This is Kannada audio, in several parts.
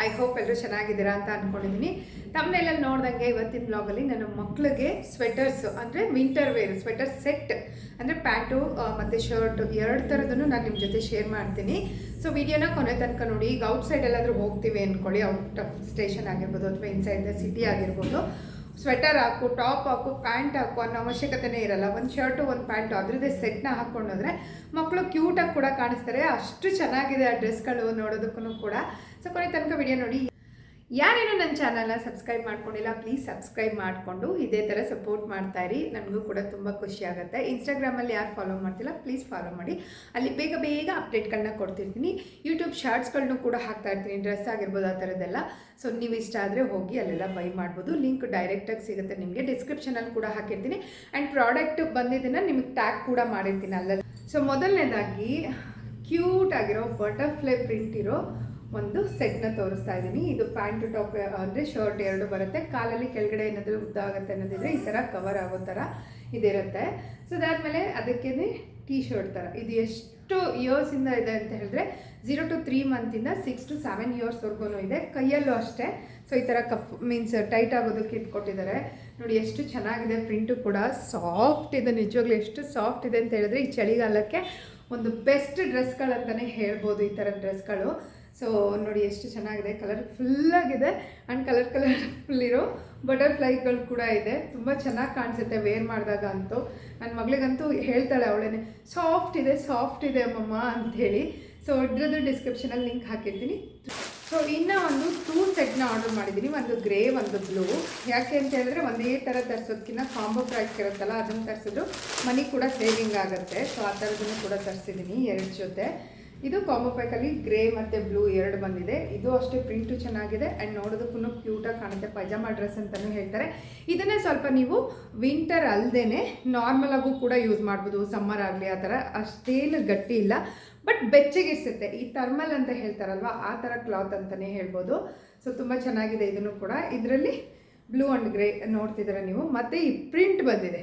ಐ ಹೋಪ್ ಎಲ್ಲರೂ ಚೆನ್ನಾಗಿದ್ದೀರಾ ಅಂತ ಅಂದ್ಕೊಂಡಿದ್ದೀನಿ. ತಮ್ಮನೆಲ್ಲ ನೋಡ್ದಂಗೆ ಇವತ್ತಿನ ಬ್ಲಾಗಲ್ಲಿ ನನ್ನ ಮಕ್ಕಳಿಗೆ ಸ್ವೆಟರ್ಸ್ ಅಂದರೆ ವಿಂಟರ್ ವೇರ್ ಸ್ವೆಟರ್ ಸೆಟ್ ಅಂದರೆ ಪ್ಯಾಂಟು ಮತ್ತು ಶರ್ಟ್ ಎರಡು ಥರದನ್ನು ನಾನು ನಿಮ್ಮ ಜೊತೆ ಶೇರ್ ಮಾಡ್ತೀನಿ. ಸೊ ವಿಡಿಯೋನ ಕೊನೆ ತನಕ ನೋಡಿ. ಈಗ ಔಟ್ಸೈಡ್ ಎಲ್ಲಾದರೂ ಹೋಗ್ತೀವಿ ಅಂದ್ಕೊಳ್ಳಿ, ಔಟ್ ಆಫ್ ಸ್ಟೇಷನ್ ಆಗಿರ್ಬೋದು ಅಥವಾ ಇನ್ಸೈಡ್ ದ ಸಿಟಿ ಆಗಿರ್ಬೋದು, ಸ್ವೆಟರ್ ಹಾಕು, ಟಾಪ್ ಹಾಕು, ಪ್ಯಾಂಟ್ ಹಾಕು ಅನ್ನೋ ಅವಶ್ಯಕತೆನೇ ಇರಲ್ಲ. ಒಂದು ಶರ್ಟು ಒಂದು ಪ್ಯಾಂಟು ಅದರದ್ದೇ ಸೆಟ್ನ ಹಾಕ್ಕೊಂಡೋದ್ರೆ ಮಕ್ಕಳು ಕ್ಯೂಟಾಗಿ ಕೂಡ ಕಾಣಿಸ್ತಾರೆ. ಅಷ್ಟು ಚೆನ್ನಾಗಿದೆ ಆ ಡ್ರೆಸ್ಗಳು ನೋಡೋದಕ್ಕೂ ಕೂಡ. ಸೊ ಕೊನೆ ತನಕ ವಿಡಿಯೋ ನೋಡಿ. ಯಾರೇನು ನನ್ನ ಚಾನಲ್ನ ಸಬ್ಸ್ಕ್ರೈಬ್ ಮಾಡ್ಕೊಂಡಿಲ್ಲ ಪ್ಲೀಸ್ ಸಬ್ಸ್ಕ್ರೈಬ್ ಮಾಡಿಕೊಂಡು ಇದೇ ಥರ ಸಪೋರ್ಟ್ ಮಾಡ್ತಾಯಿರಿ, ನನಗೂ ಕೂಡ ತುಂಬ ಖುಷಿ ಆಗುತ್ತೆ. ಇನ್ಸ್ಟಾಗ್ರಾಮಲ್ಲಿ ಯಾರು ಫಾಲೋ ಮಾಡ್ತಿಲ್ಲ ಪ್ಲೀಸ್ ಫಾಲೋ ಮಾಡಿ, ಅಲ್ಲಿ ಬೇಗ ಬೇಗ ಅಪ್ಡೇಟ್ಗಳನ್ನ ಕೊಡ್ತಿರ್ತೀನಿ. ಯೂಟ್ಯೂಬ್ ಶಾರ್ಟ್ಸ್ಗಳನ್ನೂ ಕೂಡ ಹಾಕ್ತಾ ಇರ್ತೀನಿ, ಡ್ರೆಸ್ ಆಗಿರ್ಬೋದು ಆ ಥರದ್ದೆಲ್ಲ. ಸೊ ನೀವು ಇಷ್ಟ ಆದರೆ ಹೋಗಿ ಅಲ್ಲೆಲ್ಲ ಬೈ ಮಾಡ್ಬೋದು. ಲಿಂಕ್ ಡೈರೆಕ್ಟಾಗಿ ಸಿಗುತ್ತೆ ನಿಮಗೆ, ಡಿಸ್ಕ್ರಿಪ್ಷನಲ್ಲಿ ಕೂಡ ಹಾಕಿರ್ತೀನಿ. ಆ್ಯಂಡ್ ಪ್ರಾಡಕ್ಟ್ ಬಂದಿದ್ದನ್ನು ನಿಮಗೆ ಟ್ಯಾಗ್ ಕೂಡ ಮಾಡಿರ್ತೀನಿ ಅಲ್ಲೆಲ್ಲ. ಸೊ ಮೊದಲನೇದಾಗಿ ಕ್ಯೂಟ್ ಆಗಿರೋ ಬಟರ್ಫ್ಲೈ ಪ್ರಿಂಟ್ ಇರೋ ಒಂದು ಸೆಟ್ನ ತೋರಿಸ್ತಾ ಇದ್ದೀನಿ. ಇದು ಪ್ಯಾಂಟ್ ಟಾಪ್ ಅಂದರೆ ಶರ್ಟ್ ಎರಡು ಬರುತ್ತೆ. ಕಾಲಲ್ಲಿ ಕೆಳಗಡೆ ಏನಾದರೂ ಉದ್ದ ಆಗುತ್ತೆ ಅನ್ನೋದಿದ್ರೆ ಈ ಥರ ಕವರ್ ಆಗೋ ಥರ ಇದಿರುತ್ತೆ. ಸೊ ಅದಾದಮೇಲೆ ಅದಕ್ಕೇ ಟೀ ಶರ್ಟ್ ಥರ. ಇದು ಎಷ್ಟು ಇಯರ್ಸಿಂದ ಇದೆ ಅಂತ ಹೇಳಿದ್ರೆ 0 to 3 ಮಂತಿಂದ 6 to 7 ಇಯರ್ಸ್ವರೆಗೂ ಇದೆ. ಕೈಯಲ್ಲೂ ಅಷ್ಟೇ. ಸೊ ಈ ಥರ ಕಪ್ ಮೀನ್ಸ್ ಟೈಟ್ ಆಗೋದಕ್ಕೆ ಇಟ್ಕೊಟ್ಟಿದ್ದಾರೆ. ನೋಡಿ ಎಷ್ಟು ಚೆನ್ನಾಗಿದೆ, ಪ್ರಿಂಟು ಕೂಡ ಸಾಫ್ಟ್ ಇದೆ. ನಿಜವಾಗ್ಲೂ ಎಷ್ಟು ಸಾಫ್ಟ್ ಇದೆ ಅಂತ ಹೇಳಿದ್ರೆ ಈ ಚಳಿಗಾಲಕ್ಕೆ ಒಂದು ಬೆಸ್ಟ್ ಡ್ರೆಸ್ಗಳಂತಲೇ ಹೇಳ್ಬೋದು ಈ ಥರ ಡ್ರೆಸ್ಗಳು. ಸೊ ನೋಡಿ ಎಷ್ಟು ಚೆನ್ನಾಗಿದೆ, ಕಲರ್ ಫುಲ್ಲಾಗಿದೆ. ಆ್ಯಂಡ್ ಕಲರ್ಫುಲ್ ಇರೋ ಬಟರ್ಫ್ಲೈಗಳು ಕೂಡ ಇದೆ. ತುಂಬ ಚೆನ್ನಾಗಿ ಕಾಣಿಸುತ್ತೆ ವೇರ್ ಮಾಡಿದಾಗ ಅಂತೂ. ನನ್ನ ಮಗಳಿಗಂತೂ ಹೇಳ್ತಾಳೆ ಅವಳೇನೆ, ಸಾಫ್ಟ್ ಇದೆ ಅಮ್ಮಮ್ಮ ಅಂಥೇಳಿ. ಸೊ ಇದ್ರದ್ದು ಡಿಸ್ಕ್ರಿಪ್ಷನಲ್ಲಿ ಲಿಂಕ್ ಹಾಕಿರ್ತೀನಿ. ಸೊ ಇನ್ನೂ ಒಂದು 2 ಸೆಟ್ನ ಆರ್ಡರ್ ಮಾಡಿದ್ದೀನಿ, ಒಂದು ಗ್ರೇ ಒಂದು ಬ್ಲೂ. ಯಾಕೆ ಅಂತ ಹೇಳಿದ್ರೆ ಒಂದೇ ಥರ ತರಿಸೋದಕ್ಕಿಂತ ಕಾಂಬೋ ಪ್ರೈಸ್ ಇರುತ್ತಲ್ಲ ಅದನ್ನು ತರಿಸಿದ್ರು ಮನಿ ಕೂಡ ಸೇವಿಂಗ್ ಆಗುತ್ತೆ. ಸೊ ಆ ಥರದನ್ನು ಕೂಡ ತರಿಸಿದ್ದೀನಿ 2 ಜೊತೆ. ಇದು ಕಾಂಬೋ ಪ್ಯಾಕಲ್ಲಿ ಗ್ರೇ ಮತ್ತು ಬ್ಲೂ ಎರಡು ಬಂದಿದೆ. ಇದು ಅಷ್ಟೇ ಪ್ರಿಂಟು ಚೆನ್ನಾಗಿದೆ ಆ್ಯಂಡ್ ನೋಡೋದಕ್ಕೂ ಕ್ಯೂಟಾಗಿ ಕಾಣುತ್ತೆ. ಪೈಜಾಮಾ ಡ್ರೆಸ್ ಅಂತಲೂ ಹೇಳ್ತಾರೆ. ಇದನ್ನೇ ಸ್ವಲ್ಪ ನೀವು ವಿಂಟರ್ ಅಲ್ಲದೇ ನಾರ್ಮಲಾಗೂ ಕೂಡ ಯೂಸ್ ಮಾಡ್ಬೋದು, ಸಮ್ಮರ್ ಆಗಲಿ ಆ ಥರ. ಅಷ್ಟೇನು ಗಟ್ಟಿ ಇಲ್ಲ, ಬಟ್ ಬೆಚ್ಚಗಿರಿಸುತ್ತೆ. ಈ ಥರ್ಮಲ್ ಅಂತ ಹೇಳ್ತಾರಲ್ವ ಆ ಥರ ಕ್ಲಾತ್ ಅಂತಲೇ ಹೇಳ್ಬೋದು. ಸೊ ತುಂಬ ಚೆನ್ನಾಗಿದೆ ಇದನ್ನು ಕೂಡ. ಇದರಲ್ಲಿ ಬ್ಲೂ ಆ್ಯಂಡ್ ಗ್ರೇ ನೋಡ್ತಿದ್ದೀರ ನೀವು. ಮತ್ತು ಈ ಪ್ರಿಂಟ್ ಬಂದಿದೆ,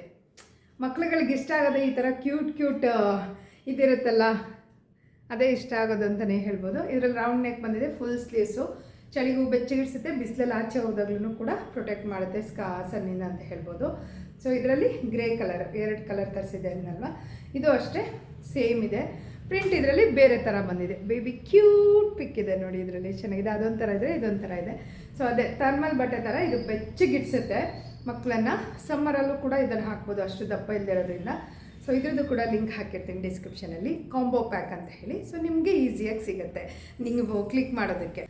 ಮಕ್ಳುಗಳಿಗೆ ಇಷ್ಟ ಆಗೋದೇ ಈ ಥರ ಕ್ಯೂಟ್ ಇದಿರುತ್ತಲ್ಲ, ಅದೇ ಇಷ್ಟ ಆಗೋದು ಅಂತಲೇ ಹೇಳ್ಬೋದು. ಇದರಲ್ಲಿ ರೌಂಡ್ ನೆಕ್ ಬಂದಿದೆ, ಫುಲ್ ಸ್ಲೀವ್ಸು. ಚಳಿಗೂ ಬೆಚ್ಚಗಿಡಿಸುತ್ತೆ, ಬಿಸಿಲಲ್ಲಿ ಆಚೆ ಹೋದಾಗ್ಲೂ ಕೂಡ ಪ್ರೊಟೆಕ್ಟ್ ಮಾಡುತ್ತೆ ಸನ್ನಿಂದ ಅಂತ ಹೇಳ್ಬೋದು. ಸೊ ಇದರಲ್ಲಿ ಗ್ರೇ ಕಲರ್ 2 ಕಲರ್ ತರಿಸಿದೆ ಅನ್ನಲ್ವ, ಇದು ಅಷ್ಟೇ ಸೇಮ್ ಇದೆ. ಪ್ರಿಂಟ್ ಇದರಲ್ಲಿ ಬೇರೆ ಥರ ಬಂದಿದೆ. ಬೇಬಿ ಕ್ಯೂಟ್ ಪಿಕ್ ಇದೆ ನೋಡಿ, ಇದರಲ್ಲಿ ಚೆನ್ನಾಗಿದೆ. ಅದೊಂಥರ ಇದೆ, ಇದೊಂಥರ ಇದೆ. ಸೊ ಅದೇ ಥರ್ಮಲ್ ಬಟ್ಟೆ ಥರ ಇದು ಬೆಚ್ಚಗಿಡಿಸುತ್ತೆ ಮಕ್ಕಳನ್ನು. ಸಮ್ಮರಲ್ಲೂ ಕೂಡ ಇದನ್ನು ಹಾಕ್ಬೋದು, ಅಷ್ಟು ದಪ್ಪ ಇಲ್ಲದಿರೋದ್ರಿಂದ. ಸೊ ಇದ್ರದ್ದು ಕೂಡ ಲಿಂಕ್ ಹಾಕಿರ್ತೀನಿ ಡಿಸ್ಕ್ರಿಪ್ಷನಲ್ಲಿ, ಕಾಂಬೋ ಪ್ಯಾಕ್ ಅಂತ ಹೇಳಿ. ಸೊ ನಿಮಗೆ ಈಸಿಯಾಗಿ ಸಿಗುತ್ತೆ ನೀವು ಕ್ಲಿಕ್ ಮಾಡೋದಕ್ಕೆ.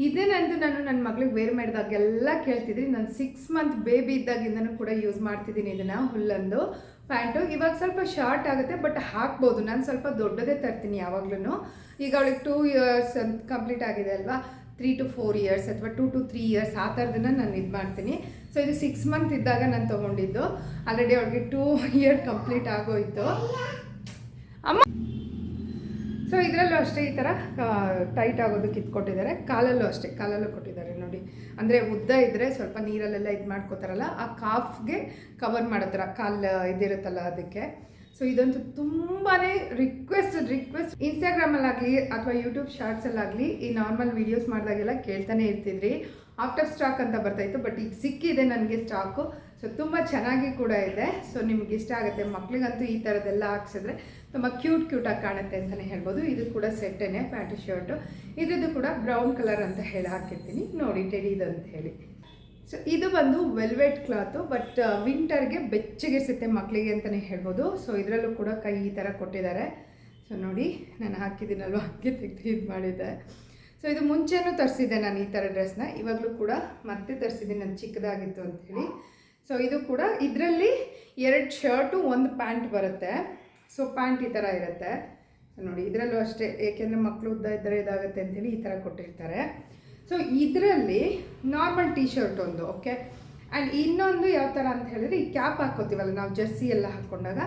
ಇದೇನಂತೂ ನಾನು ನನ್ನ ಮಗಳಿಗೆ ವೇರ್ ಮಾಡಿದಾಗೆಲ್ಲ ಕೇಳ್ತಿದ್ರಿ. ನಾನು 6 ಮಂತ್ ಬೇಬಿ ಇದ್ದಾಗಿಂದನೂ ಕೂಡ ಯೂಸ್ ಮಾಡ್ತಿದ್ದೀನಿ ಇದನ್ನು. ಹುಲ್ಲೊಂದು ಪ್ಯಾಂಟು ಇವಾಗ ಸ್ವಲ್ಪ ಶಾರ್ಟ್ ಆಗುತ್ತೆ, ಬಟ್ ಹಾಕ್ಬೋದು. ನಾನು ಸ್ವಲ್ಪ ದೊಡ್ಡದೇ ತರ್ತೀನಿ ಯಾವಾಗ್ಲೂ. ಈಗ ಅವಳಿಗೆ 2 ಇಯರ್ಸ್ ಕಂಪ್ಲೀಟ್ ಆಗಿದೆ ಅಲ್ವಾ, 3 to 4 ಇಯರ್ಸ್ ಅಥವಾ 2 to 3 ಇಯರ್ಸ್ ಆ ಥರದನ್ನು ನಾನು ಇದು ಮಾಡ್ತೀನಿ. ಸೊ ಇದು 6 ಮಂತ್ ಇದ್ದಾಗ ನಾನು ತೊಗೊಂಡಿದ್ದು. ಆಲ್ರೆಡಿ ಅವ್ಳಿಗೆ 2 ಇಯರ್ ಕಂಪ್ಲೀಟ್ ಆಗೋಯಿತು ಅಮ್ಮ. ಸೊ ಇದರಲ್ಲೂ ಅಷ್ಟೇ ಈ ಥರ ಟೈಟ್ ಆಗೋದಕ್ಕೆ ಇಟ್ಕೊಟ್ಟಿದ್ದಾರೆ. ಕಾಲಲ್ಲೂ ಅಷ್ಟೇ, ಕಾಲಲ್ಲೂ ಕೊಟ್ಟಿದ್ದಾರೆ ನೋಡಿ. ಅಂದರೆ ಉದ್ದ ಇದ್ದರೆ ಸ್ವಲ್ಪ ನೀರಲ್ಲೆಲ್ಲ ಇದು ಮಾಡ್ಕೋತಾರಲ್ಲ, ಆ ಕಾಫ್ಗೆ ಕವರ್ ಮಾಡೋ ಥರ ಕಾಲು ಇದಿರುತ್ತಲ್ಲ ಅದಕ್ಕೆ. ಸೊ ಇದಂತೂ ತುಂಬಾ ರಿಕ್ವೆಸ್ಟ್ ಇನ್ಸ್ಟಾಗ್ರಾಮಲ್ಲಾಗಲಿ ಅಥವಾ ಯೂಟ್ಯೂಬ್ ಶಾರ್ಟ್ಸಲ್ಲಾಗಲಿ ಈ ನಾರ್ಮಲ್ ವೀಡಿಯೋಸ್ ಮಾಡಿದಾಗೆಲ್ಲ ಕೇಳ್ತಾನೆ ಇರ್ತಿದ್ರಿ. ಔಟ್ ಆಫ್ ಸ್ಟಾಕ್ ಅಂತ ಬರ್ತಾಯಿತ್ತು, ಬಟ್ ಈಗ ಸಿಕ್ಕಿದೆ ನನಗೆ ಸ್ಟಾಕು. ಸೊ ತುಂಬ ಚೆನ್ನಾಗಿ ಕೂಡ ಇದೆ. ಸೊ ನಿಮ್ಗೆ ಇಷ್ಟ ಆಗುತ್ತೆ. ಮಕ್ಳಿಗಂತೂ ಈ ಥರದ್ದೆಲ್ಲ ಹಾಕ್ಸಿದ್ರೆ ತುಂಬ ಕ್ಯೂಟಾಗಿ ಕಾಣುತ್ತೆ ಅಂತಲೇ ಹೇಳ್ಬೋದು. ಇದು ಕೂಡ ಸೆಟ್ಟೇನೆ, ಪ್ಯಾಂಟು ಶರ್ಟು. ಇದ್ರದ್ದು ಕೂಡ ಬ್ರೌನ್ ಕಲರ್ ಅಂತ ಹೇಳಿ ಹಾಕಿರ್ತೀನಿ ನೋಡಿ, ಟೆಡಿದು ಅಂತ ಹೇಳಿ. ಸೊ ಇದು ಬಂದು ವೆಲ್ವೆಟ್ ಕ್ಲಾತು, ಬಟ್ ವಿಂಟರ್ಗೆ ಬೆಚ್ಚಗಿರಿಸುತ್ತೆ ಮಕ್ಕಳಿಗೆ ಅಂತಲೇ ಹೇಳ್ಬೋದು. ಸೊ ಇದರಲ್ಲೂ ಕೂಡ ಕೈ ಈ ಥರ ಕೊಟ್ಟಿದ್ದಾರೆ. ಸೊ ನೋಡಿ ನಾನು ಹಾಕಿದ್ದೀನಲ್ವ, ಹಾಕಿ ತೆಗೆದು ಇದು ಮಾಡಿದ್ದೆ. ಸೊ ಇದು ಮುಂಚೆನೂ ತರಿಸಿದ್ದೆ ನಾನು ಈ ಥರ ಡ್ರೆಸ್ನ, ಇವಾಗಲೂ ಕೂಡ ಮತ್ತೆ ತರಿಸಿದ್ದೀನಿ, ನಾನು ಚಿಕ್ಕದಾಗಿತ್ತು ಅಂಥೇಳಿ. ಸೊ ಇದು ಕೂಡ ಇದರಲ್ಲಿ 2 ಶರ್ಟು 1 ಪ್ಯಾಂಟ್ ಬರುತ್ತೆ. ಸೊ ಪ್ಯಾಂಟ್ ಈ ಥರ ಇರುತ್ತೆ. ಸೊ ನೋಡಿ ಇದರಲ್ಲೂ ಅಷ್ಟೇ, ಏಕೆಂದರೆ ಮಕ್ಕಳು ಉದ್ದ ಇದ್ದರೆ ಇದಾಗುತ್ತೆ ಅಂಥೇಳಿ ಈ ಥರ ಕೊಟ್ಟಿರ್ತಾರೆ. ಸೊ ಇದರಲ್ಲಿ ನಾರ್ಮಲ್ ಟೀ ಶರ್ಟ್ ಒಂದು ಓಕೆ. ಆ್ಯಂಡ್ ಇನ್ನೊಂದು ಯಾವ ಥರ ಅಂತ ಹೇಳಿದ್ರೆ, ಈ ಕ್ಯಾಪ್ ಹಾಕ್ಕೋತೀವಲ್ಲ ನಾವು ಜರ್ಸಿ ಎಲ್ಲ ಹಾಕ್ಕೊಂಡಾಗ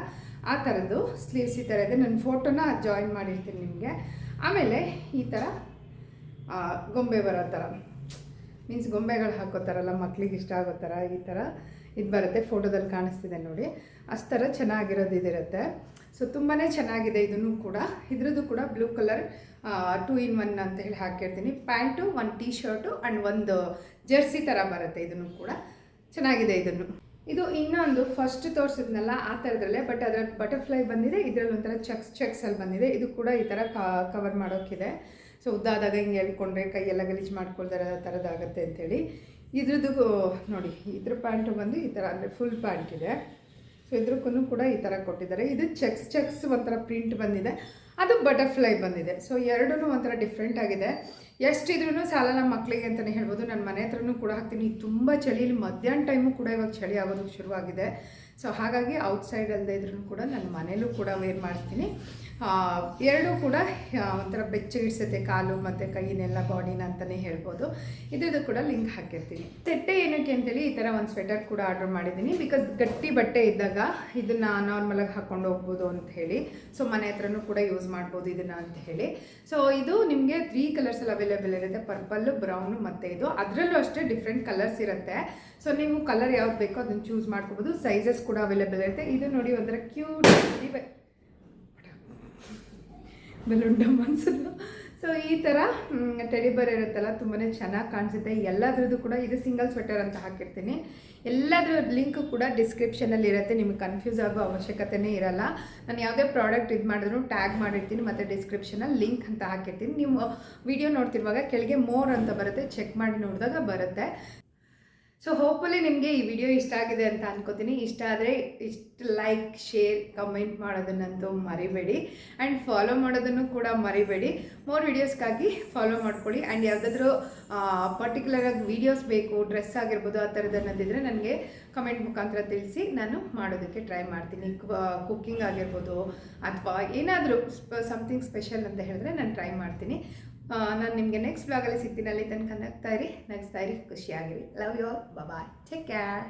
ಆ ಥರದ್ದು ಸ್ಲೀವ್ಸ್ ಈ ಥರ ಇದೆ. ನನ್ನ ಫೋಟೋನ ಜಾಯಿನ್ ಮಾಡಿರ್ತೀನಿ ನಿಮಗೆ. ಆಮೇಲೆ ಈ ಥರ ಗೊಂಬೆ ಬರೋ ಥರ, ಮೀನ್ಸ್ ಗೊಂಬೆಗಳು ಹಾಕೋತಾರಲ್ಲ ಮಕ್ಳಿಗೆ ಇಷ್ಟ ಆಗೋ ಥರ ಈ ಥರ ಇದು ಬರುತ್ತೆ, ಫೋಟೋದಲ್ಲಿ ಕಾಣಿಸ್ತಿದೆ ನೋಡಿ, ಅಷ್ಟು ಥರ ಚೆನ್ನಾಗಿರೋದು ಇದಿರುತ್ತೆ. ಸೊ ತುಂಬಾ ಚೆನ್ನಾಗಿದೆ ಇದನ್ನು ಕೂಡ. ಇದ್ರದ್ದು ಕೂಡ ಬ್ಲೂ ಕಲರ್ 2 in 1 ಅಂತ ಹೇಳಿ ಹಾಕಿರ್ತೀನಿ. ಪ್ಯಾಂಟು, 1 ಟೀ ಶರ್ಟು ಆ್ಯಂಡ್ ಒಂದು ಜರ್ಸಿ ಥರ ಬರುತ್ತೆ. ಇದನ್ನು ಕೂಡ ಚೆನ್ನಾಗಿದೆ. ಇದು ಇನ್ನೊಂದು ಫಸ್ಟ್ ತೋರಿಸಿದ್ನಲ್ಲ ಆ ಥರದ್ರಲ್ಲೇ, ಬಟ್ ಅದರ ಬಟರ್ಫ್ಲೈ ಬಂದಿದೆ, ಇದರಲ್ಲಿ ಒಂಥರ ಚೆಕ್ಸಲ್ಲಿ ಬಂದಿದೆ. ಇದು ಕೂಡ ಈ ಥರ ಕವರ್ ಮಾಡೋಕ್ಕಿದೆ. ಸೊ ಉದ್ದಾದಾಗ ಹಿಂಗೆ ಹೇಳ್ಕೊಂಡ್ರೆ ಕೈಯೆಲ್ಲ ಗಲೀಜು ಮಾಡ್ಕೊಳ್ದಾರ ಥರದ್ದಾಗತ್ತೆ ಅಂಥೇಳಿ. ಇದ್ರದ್ದು ನೋಡಿ, ಇದ್ರ ಪ್ಯಾಂಟು ಬಂದು ಈ ಥರ ಅಂದರೆ ಫುಲ್ ಪ್ಯಾಂಟ್ ಇದೆ. ಸೊ ಇದ್ರಕ್ಕೂ ಕೂಡ ಈ ಥರ ಕೊಟ್ಟಿದ್ದಾರೆ. ಇದು ಚೆಕ್ಸ್ ಒಂಥರ ಪ್ರಿಂಟ್ ಬಂದಿದೆ, ಅದು ಬಟರ್ಫ್ಲೈ ಬಂದಿದೆ. ಸೊ ಎರಡೂ ಒಂಥರ ಡಿಫ್ರೆಂಟ್ ಆಗಿದೆ. ಎಷ್ಟಿದ್ರೂ ಸಾಲಲ್ಲ ಮಕ್ಕಳಿಗೆ ಅಂತಲೇ ಹೇಳ್ಬೋದು. ನನ್ನ ಮನೆ ಹತ್ರನೂ ಕೂಡ ಹಾಕ್ತೀನಿ. ತುಂಬ ಚಳಿಲಿ ಮಧ್ಯಾಹ್ನ ಟೈಮು ಕೂಡ ಇವಾಗ ಚಳಿ ಆಗೋದಕ್ಕೆ ಶುರುವಾಗಿದೆ. ಸೊ ಹಾಗಾಗಿ ಔಟ್ಸೈಡ್ ಅಲ್ಲದೆ ಇದ್ರೂ ಕೂಡ ನನ್ನ ಮನೇಲೂ ಕೂಡ ವೇರ್ ಮಾಡಿಸ್ತೀನಿ. ಎರಡೂ ಕೂಡ ಒಂಥರ ಬೆಚ್ಚಗಿಡ್ಸುತ್ತೆ ಕಾಲು ಮತ್ತು ಕೈನೆಲ್ಲ ಬಾಡಿನ ಅಂತಲೇ ಹೇಳ್ಬೋದು. ಇದ್ರದ್ದು ಕೂಡ ಲಿಂಕ್ ಹಾಕಿರ್ತೀನಿ. ಸೆಟ್ಟೆ ಏನಕ್ಕೆ ಅಂತೇಳಿ ಈ ಥರ ಒಂದು ಸ್ವೆಟರ್ ಕೂಡ ಆರ್ಡರ್ ಮಾಡಿದ್ದೀನಿ. ಬಿಕಾಸ್ ಗಟ್ಟಿ ಬಟ್ಟೆ ಇದ್ದಾಗ ಇದನ್ನು ನಾರ್ಮಲಾಗಿ ಹಾಕ್ಕೊಂಡು ಹೋಗ್ಬೋದು ಅಂತ ಹೇಳಿ. ಸೊ ಮನೆ ಹತ್ರನೂ ಕೂಡ ಯೂಸ್ ಮಾಡ್ಬೋದು ಇದನ್ನು ಅಂತ ಹೇಳಿ. ಸೊ ಇದು ನಿಮಗೆ 3 ಕಲರ್ಸಲ್ಲಿ ಅವೈಲೇಬಲ್ ಇರುತ್ತೆ, ಪರ್ಪಲ್ಲು, ಬ್ರೌನು ಮತ್ತು ಇದು. ಅದರಲ್ಲೂ ಅಷ್ಟೇ ಡಿಫ್ರೆಂಟ್ ಕಲರ್ಸ್ ಇರುತ್ತೆ. ಸೊ ನೀವು ಕಲರ್ ಯಾವ್ದು ಬೇಕೋ ಅದನ್ನು ಚೂಸ್ ಮಾಡ್ಕೋಬೋದು. ಸೈಜಸ್ ಕೂಡ ಅವೈಲೇಬಲ್ ಇರುತ್ತೆ. ಇದು ನೋಡಿ ಒಂಥರ ಕ್ಯೂಟ್ ಬೆಲೂನ್ ಡಮ್ ಅನ್ಸೋದು. ಸೊ ಈ ಥರ ಟೆಡಿ ಬೇರ್ ಇರುತ್ತಲ್ಲ, ತುಂಬಾ ಚೆನ್ನಾಗಿ ಕಾಣಿಸುತ್ತೆ. ಎಲ್ಲದ್ರದ್ದು ಕೂಡ ಇದು ಸಿಂಗಲ್ ಸ್ವೆಟರ್ ಅಂತ ಹಾಕಿರ್ತೀನಿ. ಎಲ್ಲದರ ಲಿಂಕ್ ಕೂಡ ಡಿಸ್ಕ್ರಿಪ್ಷನಲ್ಲಿ ಇರುತ್ತೆ. ನಿಮಗೆ ಕನ್ಫ್ಯೂಸ್ ಆಗೋ ಅವಶ್ಯಕತೆನೇ ಇರಲ್ಲ. ನಾನು ಯಾವುದೇ ಪ್ರಾಡಕ್ಟ್ ಇದು ಮಾಡಿದ್ರು ಟ್ಯಾಗ್ ಮಾಡಿರ್ತೀನಿ ಮತ್ತು ಡಿಸ್ಕ್ರಿಪ್ಷನಲ್ಲಿ ಲಿಂಕ್ ಅಂತ ಹಾಕಿರ್ತೀನಿ. ನೀವು ವಿಡಿಯೋ ನೋಡ್ತಿರುವಾಗ ಕೆಳಗೆ ಮೋರ್ ಅಂತ ಬರುತ್ತೆ, ಚೆಕ್ ಮಾಡಿ ನೋಡಿದಾಗ ಬರುತ್ತೆ. ಸೊ ಹೋಪ್ಫುಲಿ ನಿಮಗೆ ಈ ವಿಡಿಯೋ ಇಷ್ಟ ಆಗಿದೆ ಅಂತ ಅನ್ಕೋತೀನಿ. ಇಷ್ಟ ಆದರೆ ಲೈಕ್, ಶೇರ್, ಕಮೆಂಟ್ ಮಾಡೋದನ್ನಂತೂ ಮರಿಬೇಡಿ. ಆ್ಯಂಡ್ ಫಾಲೋ ಮಾಡೋದನ್ನು ಕೂಡ ಮರಿಬೇಡಿ. ಮೋರ್ ವೀಡಿಯೋಸ್ಗಾಗಿ ಫಾಲೋ ಮಾಡ್ಕೊಳ್ಳಿ. ಆ್ಯಂಡ್ ಯಾವುದಾದ್ರೂ ಪರ್ಟಿಕ್ಯುಲರಾಗಿ ವೀಡಿಯೋಸ್ ಬೇಕು, ಡ್ರೆಸ್ ಆಗಿರ್ಬೋದು, ಆ ಥರದನ್ನದಿದ್ದರೆ ನನಗೆ ಕಮೆಂಟ್ ಮುಖಾಂತರ ತಿಳಿಸಿ, ನಾನು ಮಾಡೋದಕ್ಕೆ ಟ್ರೈ ಮಾಡ್ತೀನಿ. ಕುಕ್ಕಿಂಗ್ ಆಗಿರ್ಬೋದು ಅಥವಾ ಏನಾದರೂ ಸಮಥಿಂಗ್ ಸ್ಪೆಷಲ್ ಅಂತ ಹೇಳಿದ್ರೆ ನಾನು ಟ್ರೈ ಮಾಡ್ತೀನಿ. ನಾನು ನಿಮಗೆ ನೆಕ್ಸ್ಟ್ ಬ್ಲಾಗಲ್ಲಿ ಸಿಗ್ತೀನಿ. ಅಲ್ಲಿ ತನಕ ನಗ್ತಾ ಇರಿ, ಖುಷಿಯಾಗಿರಿ. Love you all. Bye, take care.